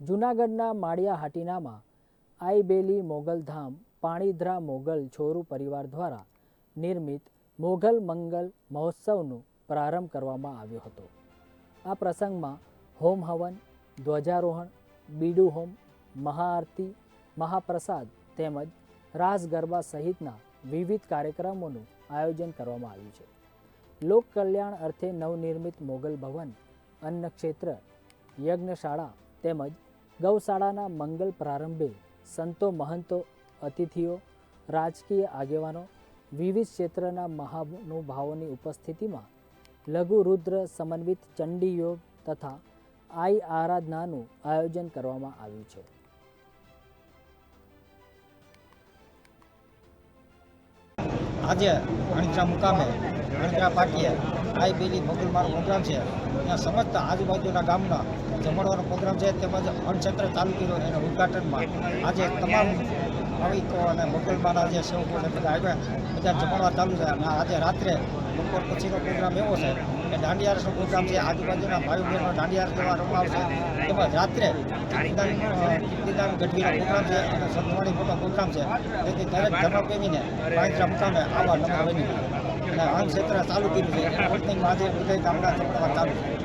જૂનાગઢના માળિયા હાટીનામાં આઈબેલી મોગલધામ પાણીધ્રા મોગલ છોરુ પરિવાર દ્વારા નિર્મિત મોગલ મંગલ મહોત્સવનો પ્રારંભ કરવામાં આવ્યો હતો। આ પ્રસંગમાં હોમ હવન, ધ્વજારોહણ, બીડુ હોમ, મહાઆરતી, મહાપ્રસાદ તેમજ રાસ ગરબા સહિતના વિવિધ કાર્યક્રમોનું આયોજન કરવામાં આવ્યું છે। લોક કલ્યાણ અર્થે નવનિર્મિત મોગલ ભવન, અન્નક્ષેત્ર, યજ્ઞશાળા તેમજ ગૌશાળાના મંગલ પ્રારંભે સંતો, મહંતો, અતિથિઓ, રાજકીય આગેવાનો, વિવિધ ક્ષેત્રના મહાનુભાવોની ઉપસ્થિતિમાં લઘુ રુદ્ર સમન્વિત ચંડી યોગ તથા આઈ આરાધનાનું આયોજન કરવામાં આવ્યું છે। આજે અણિત્રા મુકામે અણિત્રા પાટીએ આઈબેલી મોગલમાનો પ્રોગ્રામ છે। ત્યાં સમસ્ત આજુબાજુના ગામના જમણવાનો પ્રોગ્રામ છે, તેમજ અણક્ષેત્ર તાલુકીનો એના ઉદઘાટનમાં આજે તમામ ભાવિકો અને મોગલમાના જે સેવકો છે બધા આવ્યા, બધા જમણવા ચાલુ છે। અને આજે રાત્રે બપોર પછીનો પ્રોગ્રામ એવો છે કે દાંડિયારસનો પ્રોગ્રામ છે, આજુબાજુના ભાઈઓ બહેનો દાંડિયારસ જેવા રમાવશે, તેમજ રાત્રે કીર્તિદાન ગઢવીનો પ્રોગ્રામ છે અને સત્સંગનો મોટો પ્રોગ્રામ છે। તેથી દરેક ધર્મપ્રેમીને પાણીધ્રા મુકામે આવા નમ્ર વિનંતી અને અણક્ષેત્ર ચાલુ કર્યું છે, ઓપનિંગમાં આજે બધા ગામડા જમણવા ચાલુ છે।